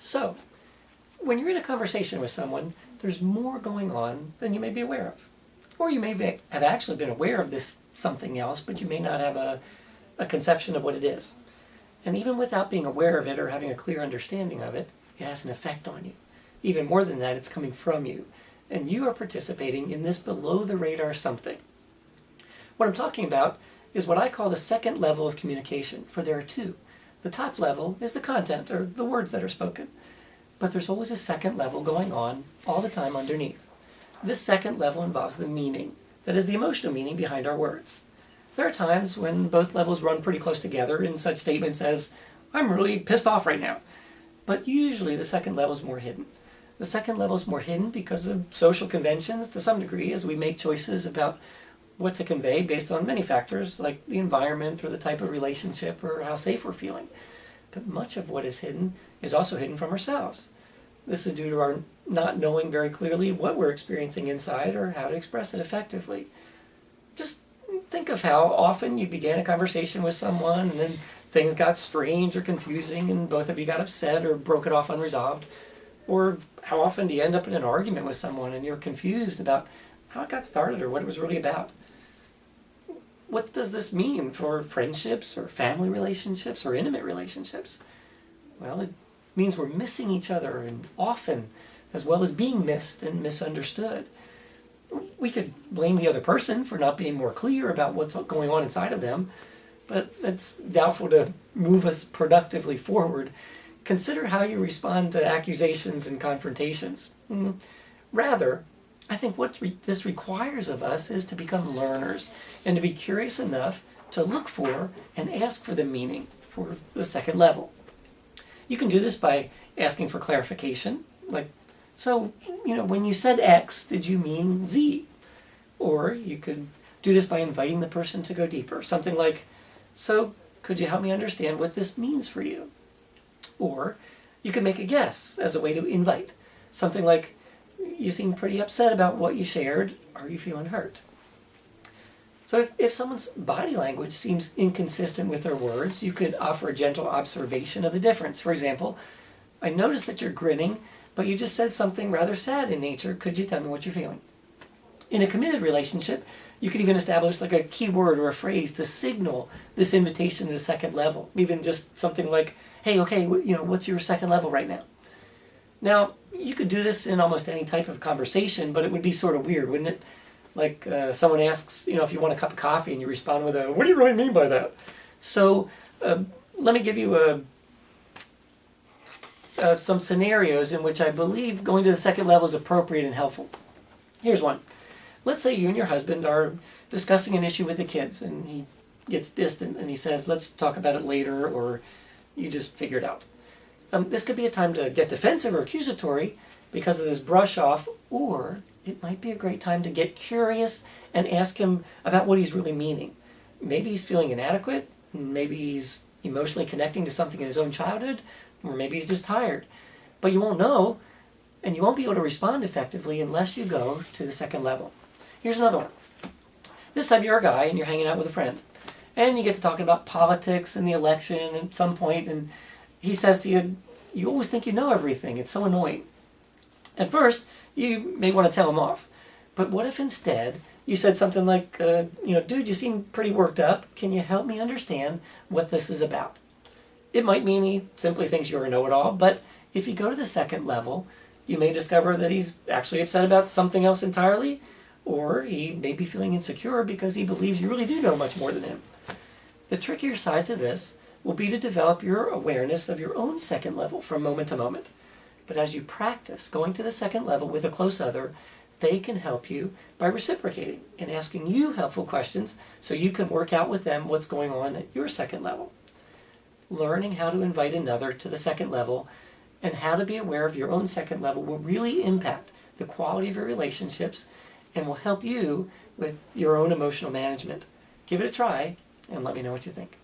So, when you're in a conversation with someone, there's more going on than you may be aware of. Or you may have actually been aware of this something else, but you may not have a conception of what it is. And even without being aware of it or having a clear understanding of it, it has an effect on you. Even more than that, it's coming from you. And you are participating in this below-the-radar something. What I'm talking about is what I call the second level of communication, for there are two. The top level is the content, or the words that are spoken. But there's always a second level going on all the time underneath. This second level involves the meaning, that is the emotional meaning behind our words. There are times when both levels run pretty close together in such statements as, I'm really pissed off right now. But usually the second level is more hidden. The second level is more hidden because of social conventions to some degree as we make choices about what to convey based on many factors like the environment or the type of relationship or how safe we're feeling. But much of what is hidden is also hidden from ourselves. This is due to our not knowing very clearly what we're experiencing inside or how to express it effectively. Just think of how often you began a conversation with someone and then things got strange or confusing and both of you got upset or broke it off unresolved. Or how often do you end up in an argument with someone and you're confused about how it got started or what it was really about? What does this mean for friendships or family relationships or intimate relationships? Well, it means we're missing each other and often, as well as being missed and misunderstood. We could blame the other person for not being more clear about what's going on inside of them, but it's doubtful to move us productively forward. Consider how you respond to accusations and confrontations. Rather, I think what this requires of us is to become learners and to be curious enough to look for and ask for the meaning for the second level. You can do this by asking for clarification, like, so, when you said X, did you mean Z? Or you could do this by inviting the person to go deeper, something like, so could you help me understand what this means for you? Or you could make a guess as a way to invite, something like, you seem pretty upset about what you shared. Are you feeling hurt? So if someone's body language seems inconsistent with their words, you could offer a gentle observation of the difference. For example, I noticed that you're grinning, but you just said something rather sad in nature. Could you tell me what you're feeling? In a committed relationship, you could even establish like a keyword or a phrase to signal this invitation to the second level. Even just something like, hey, okay, what's your second level right now? Now, you could do this in almost any type of conversation, but it would be sort of weird, wouldn't it? Like someone asks, if you want a cup of coffee, and you respond with a, what do you really mean by that? So let me give you some scenarios in which I believe going to the second level is appropriate and helpful. Here's one. Let's say you and your husband are discussing an issue with the kids, and he gets distant, and he says, let's talk about it later, or you just figure it out. This could be a time to get defensive or accusatory because of this brush off, or it might be a great time to get curious and ask him about what he's really meaning. Maybe he's feeling inadequate, maybe he's emotionally connecting to something in his own childhood, or maybe he's just tired. But you won't know, and you won't be able to respond effectively unless you go to the second level. Here's another one. This time you're a guy and you're hanging out with a friend, and you get to talking about politics and the election at some point, and he says to you, you always think you know everything. It's so annoying. At first, you may want to tell him off. But what if instead you said something like, dude, you seem pretty worked up. Can you help me understand what this is about? It might mean he simply thinks you're a know-it-all, but if you go to the second level, you may discover that he's actually upset about something else entirely, or he may be feeling insecure because he believes you really do know much more than him. The trickier side to this will be to develop your awareness of your own second level from moment to moment. But as you practice going to the second level with a close other, they can help you by reciprocating and asking you helpful questions so you can work out with them what's going on at your second level. Learning how to invite another to the second level and how to be aware of your own second level will really impact the quality of your relationships and will help you with your own emotional management. Give it a try and let me know what you think.